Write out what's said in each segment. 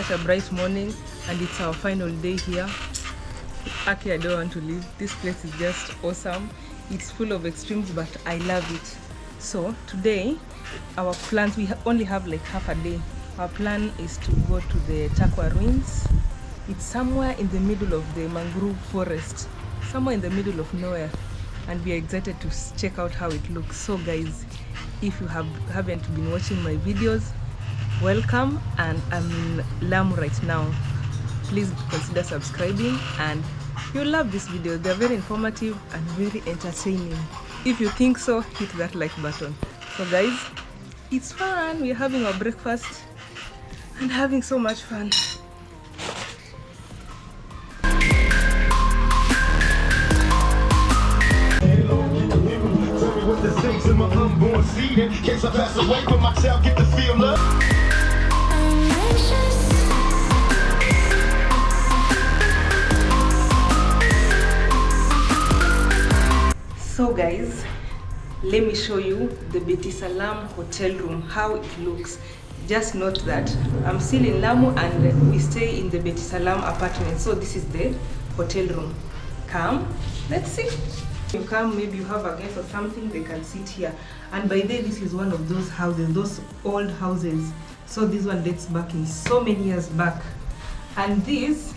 such a bright morning and it's our final day here. Actually, I don't want to leave. This place is just awesome. It's full of extremes, but I love it. So today, our plans, we only have like half a day. Our plan is to go to the Takwa ruins. It's somewhere in the middle of the mangrove forest, somewhere in the middle of nowhere, and we are excited to check out how it looks. So guys, if you haven't been watching my videos, welcome. And I'm in Lamu right now. Please consider subscribing and you'll love this video. They're very informative and very entertaining. If you think so, hit that like button. So guys, it's fun. We're having our breakfast and having so much fun. So guys, let me show you the Beti Salam hotel room, how it looks. Just note that I'm still in Lamu and we stay in the Beti Salam apartment. So this is the hotel room. Come, let's see. You come, maybe you have a guest or something, they can sit here. And by the way, this is one of those houses, those old houses. So this one dates back in so many years back. And these,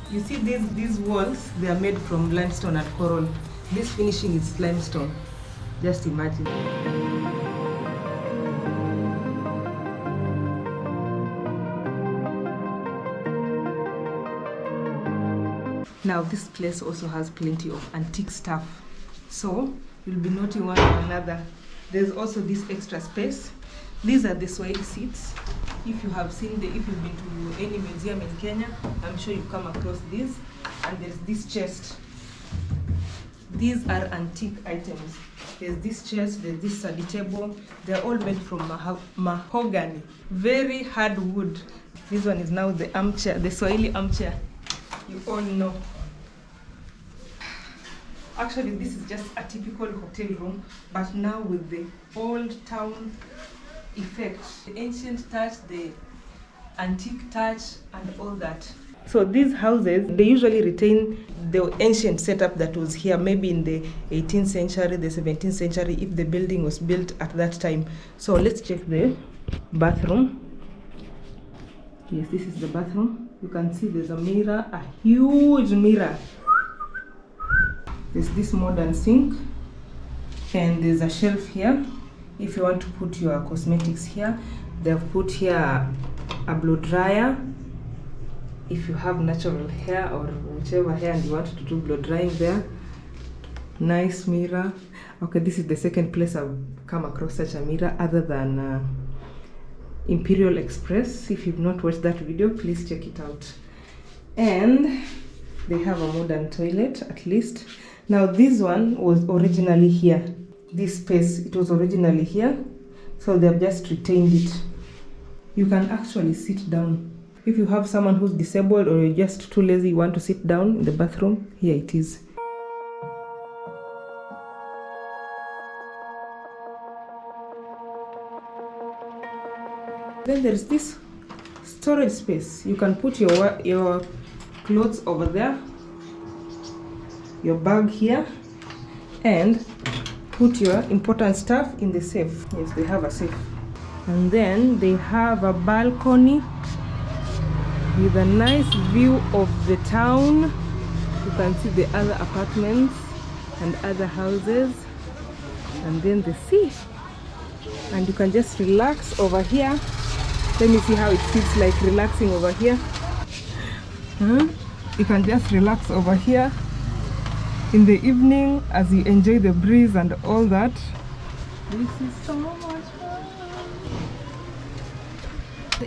you see these walls, they are made from limestone and coral. This finishing is limestone. Just imagine. Now this place also has plenty of antique stuff. So you'll be noting one or another. There's also this extra space. These are the Swahili seats. If you have seen if you've been to any museum in Kenya, I'm sure you've come across these. And there's this chest. These are antique items. There's this chest, there's this study table. They're all made from mahogany, very hard wood. This one is now the armchair, the Swahili armchair. You all know. Actually, this is just a typical hotel room, but now with the old town effect, the ancient touch, the antique touch, and all that. So these houses, they usually retain the ancient setup that was here, maybe in the 18th century, the 17th century, if the building was built at that time. So let's check the bathroom. Yes, this is the bathroom. You can see there's a mirror, a huge mirror. There's this modern sink, and there's a shelf here. If you want to put your cosmetics here, they've put here a blow dryer. If you have natural hair or whichever hair and you want to do blow drying there. Nice mirror. Okay, this is the second place I've come across such a mirror other than Imperial Express. If you've not watched that video, please check it out. And they have a modern toilet, at least. Now this one was originally here. This space, it was originally here. So they've just retained it. You can actually sit down. If you have someone who's disabled or you're just too lazy, you want to sit down in the bathroom, here it is. Then there's this storage space. You can put your clothes over there, your bag here, and put your important stuff in the safe. Yes, they have a safe. And then they have a balcony with a nice view of the town. You can see the other apartments and other houses, and then the sea. And you can just relax over here. Let me see how it feels like relaxing over here. You can just relax over here in the evening as you enjoy the breeze and all that. This is so much fun.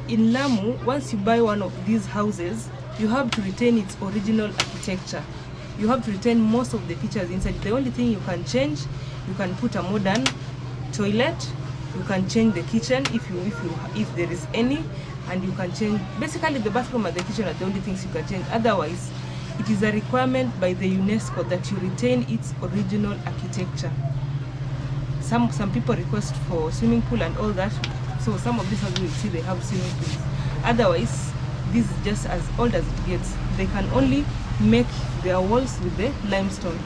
In Lamu, once you buy one of these houses, you have to retain its original architecture. You have to retain most of the features inside. The only thing you can change, you can put a modern toilet, you can change the kitchen if there is any, and you can change basically the bathroom and the kitchen are the only things you can change. Otherwise, it is a requirement by the UNESCO that you retain its original architecture. Some people request for swimming pool and all that. So some of these houses you see they have swimming pools. Otherwise, this is just as old as it gets. They can only make their walls with the limestone.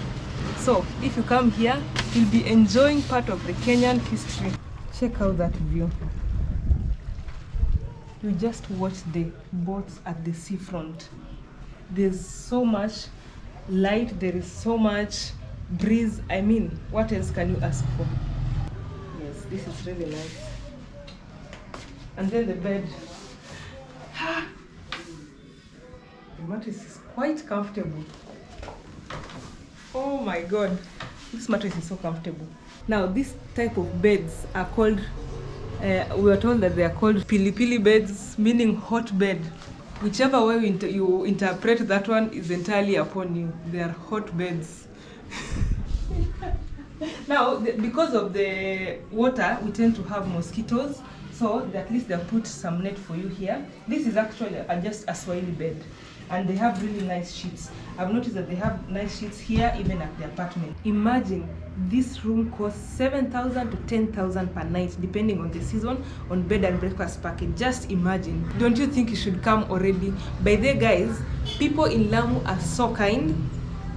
So if you come here, you'll be enjoying part of the Kenyan history. Check out that view. You just watch the boats at the seafront. There's so much light, there is so much breeze. I mean, what else can you ask for? Yes, this is really nice. And then the bed. The mattress is quite comfortable. Oh my god, this mattress is so comfortable. Now, this type of beds are called, we were told that they are called pili-pili beds, meaning hot bed. Whichever way you interpret that one is entirely upon you. They are hot beds. Now, because of the water, we tend to have mosquitoes. So at least they'll put some net for you here. This is actually just a Swahili bed. And they have really nice sheets. I've noticed that they have nice sheets here, even at the apartment. Imagine, this room costs 7,000 to 10,000 per night, depending on the season, on bed and breakfast package. Just imagine. Don't you think you should come already? By the way, guys, people in Lamu are so kind.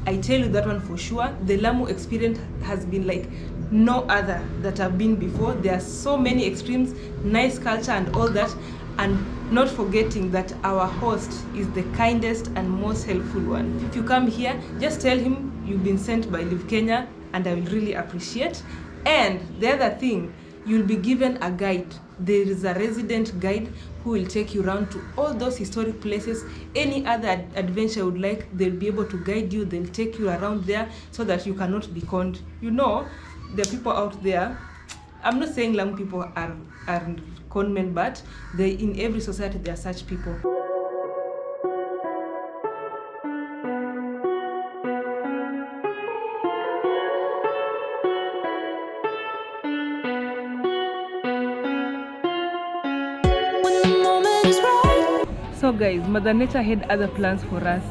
I tell you that one for sure. The Lamu experience has been like no other that I've been before. There are so many extremes, nice culture and all that. And not forgetting that our host is the kindest and most helpful one. If you come here, just tell him you've been sent by Live Kenya, and I will really appreciate. And the other thing, you'll be given a guide. There is a resident guide who will take you around to all those historic places. Any other adventure you would like, they'll be able to guide you. They'll take you around there so that you cannot be conned. You know, there are people out there. I'm not saying Lamu people are con men, but in every society there are such people. So guys, Mother Nature had other plans for us.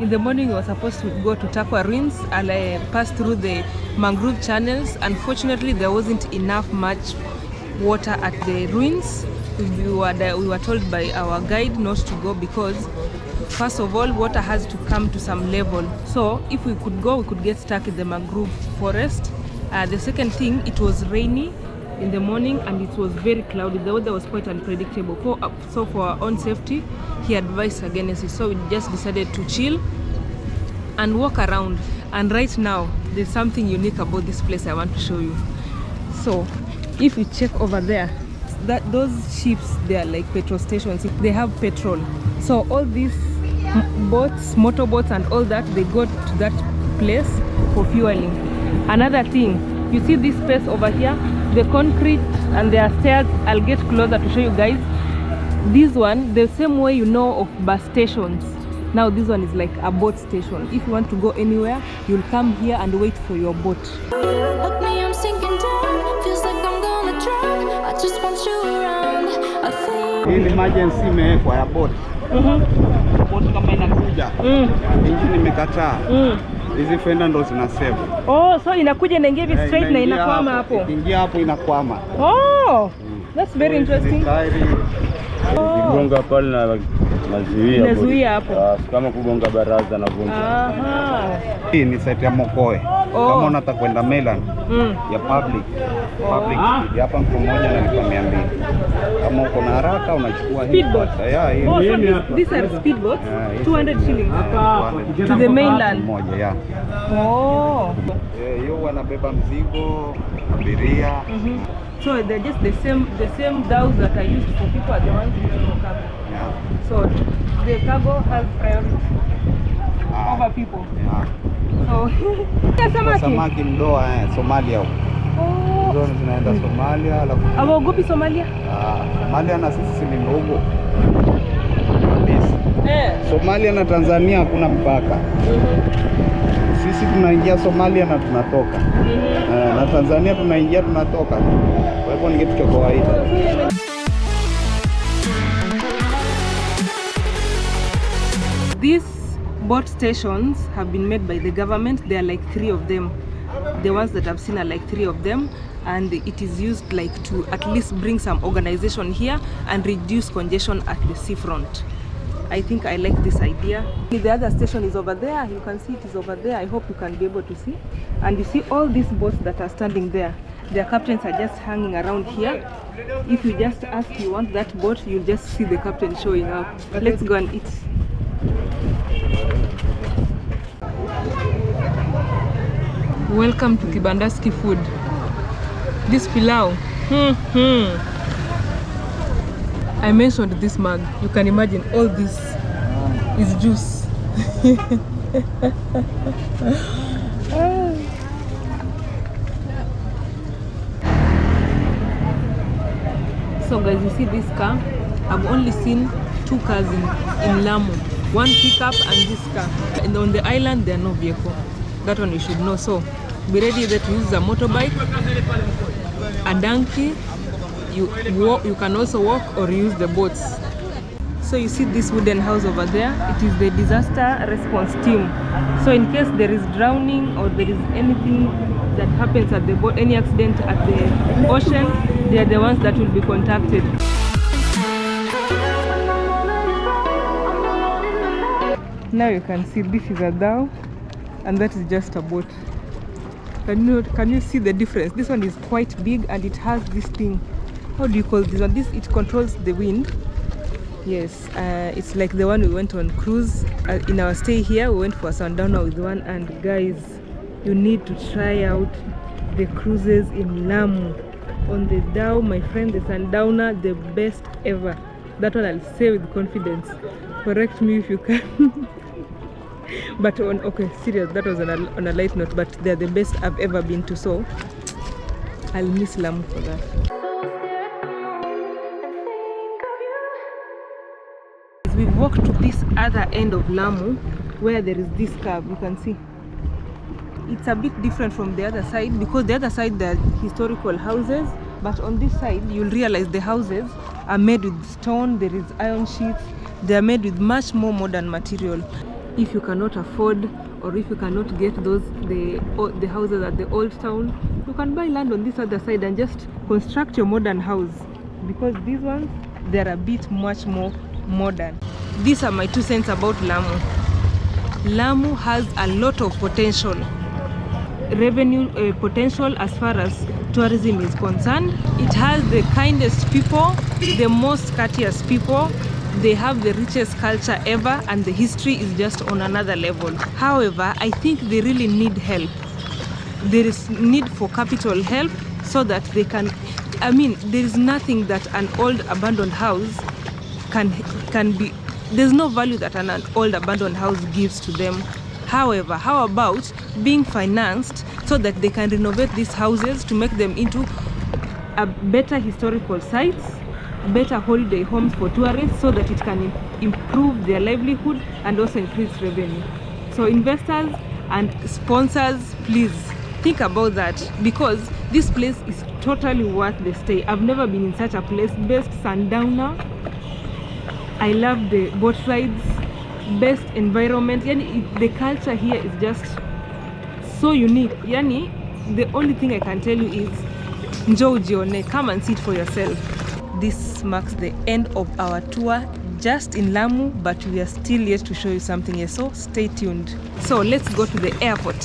In the morning we were supposed to go to Takwa Ruins and pass through the mangrove channels. Unfortunately, there wasn't much water at the ruins. We were told by our guide not to go because, first of all, water has to come to some level. So if we could go, we could get stuck in the mangrove forest. The second thing, it was rainy in the morning and it was very cloudy. The weather was quite unpredictable. So for our own safety, he advised against it. So we just decided to chill and walk around. And right now, there's something unique about this place I want to show you. So if you check over there, those ships, they are like petrol stations. They have petrol. So all these boats, motorboats and all that, they go to that place for fueling. Another thing, you see this space over here, the concrete, and there are stairs. I'll get closer to show you guys. This one, the same way you know of bus stations. Now this one is like a boat station. If you want to go anywhere, you'll come here and wait for your boat. Look me, I'm sinking down. Feels like I'm gonna drown. I just want you around. I think hii emergency imewekwa ya boat. Boat kama inakuja. Engine imekataa. Hizi fenda ndo zina save. Oh, so inakuja inaingia hivi straight na inakwama hapo. Ingia hapo inakwama. Oh, that's very interesting. Kugonga pale na nazuia hapo. Kama kugonga baraza na vunja. Aha. Hii ni site ya Mokoe. Kama unataka kwenda Mainland ya public hapa mtu mmoja analipa 200. Kama uko na haraka unachukua hii speedboat. So these are speedboats. 200 shillings to the mainland. Moja Oh. Hiyo wanabeba mzigo, abiria. So they're just the same dhows that are used for people are the ones used for cargo. Yeah. So the cargo has priority over people. Yeah. So samaki mdoa Somalia huko. Ndio tunaenda Somalia alafu. Hawaogopi Somalia? Somalia na sisi ni ndogo. Somalia na Tanzania hakuna mpaka. Sisi tunaingia Somalia na tunatoka. Na Tanzania tunaingia tunatoka. Kwa hivyo ni kitu cha kawaida. These boat stations have been made by the government. There are like 3 of them. The ones that I've seen are like 3 of them, and it is used like to at least bring some organization here and reduce congestion at the seafront. I think I like this idea. The other station is over there. You can see it is over there. I hope you can be able to see. And you see all these boats that are standing there. Their captains are just hanging around here. If you just ask you want that boat, you'll just see the captain showing up. Let's go and eat. Welcome to Kibandaski food. This pilau. I mentioned this mug. You can imagine all this is juice. So guys, you see this car? I've only seen 2 cars in Lamu. One pickup and this car. And on the island there are no vehicle. That one you should know. So be ready that you use a motorbike, a donkey. You can also walk or use the boats. So you see this wooden house over there, it is the disaster response team. So in case there is drowning or there is anything that happens at the boat, any accident at the ocean, they are the ones that will be contacted. Now you can see this is a dhow and that is just a boat. Can you see the difference? This one is quite big and it has this thing. How do you call this one? It controls the wind. Yes, it's like the one we went on cruise. In our stay here, we went for a sundowner with one, and guys, you need to try out the cruises in Lamu. On the dhow, my friend, the sundowner, the best ever. That one I'll say with confidence. Correct me if you can. But okay, serious, that was on a light note, but they're the best I've ever been to, so I'll miss Lamu for that. We've walked to this other end of Lamu where there is this curve. You can see it's a bit different from the other side, because the other side there are historical houses, but on this side you'll realize the houses are made with stone. There is iron sheets. They are made with much more modern material. If you cannot afford, or if you cannot get the houses at the old town, you can buy land on this other side and just construct your modern house, because these ones, they're a bit much more modern. These are my 2 cents about Lamu. Lamu has a lot of potential, revenue potential as far as tourism is concerned. It has the kindest people, the most courteous people. They have the richest culture ever, and the history is just on another level. However, I think they really need help. There is need for capital help so that they can, there is nothing that an old abandoned house can be, there's no value that an old abandoned house gives to them. However, how about being financed so that they can renovate these houses to make them into a better historical sites, better holiday homes for tourists, so that it can improve their livelihood and also increase revenue. So investors and sponsors, please think about that, because this place is totally worth the stay. I've never been in such a place. Best sundowner. I love the boat rides, best environment. The culture here is just so unique. The only thing I can tell you is njoo ujione, come and see it for yourself. This marks the end of our tour just in Lamu, but we are still yet to show you something here, so stay tuned. So let's go to the airport.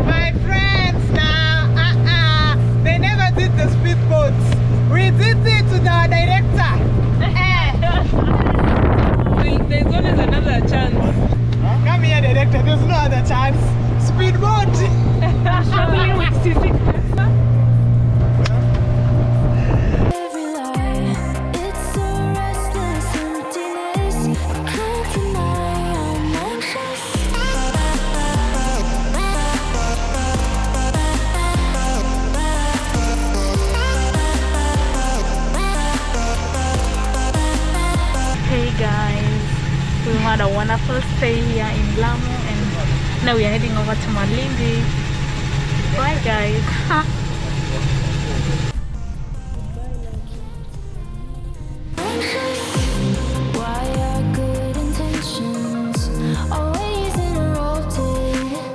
My friends now, they never did the speedboats. We did it to the director. There's always another chance. Come here, director, there's no other chance. Speedboat. Struggling with seasickness. Every lie, it's a restless emptiness. I can't deny I'm anxious. Hey guys, we had a wonderful stay here in Lamu, and now we are heading over to Malindi. Bye guys. Why are good intentions always interrupted?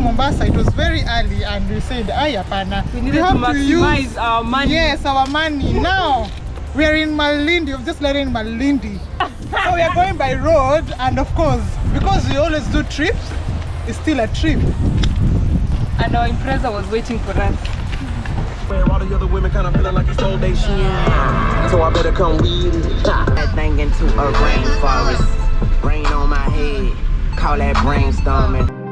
Mombasa, it was very early, and we said, "Ay, apana, We needed to maximize our money. Yes, our money. Now we are in Malindi. We've just landed in Malindi, so we are going by road, and of course, because we always do trips, it's still a trip. And our impreza was waiting for us. Where all the other women kind of feeling like it's all day shit. So I better come with it. That thing into a rainforest. Rain on my head. Call that brainstorming.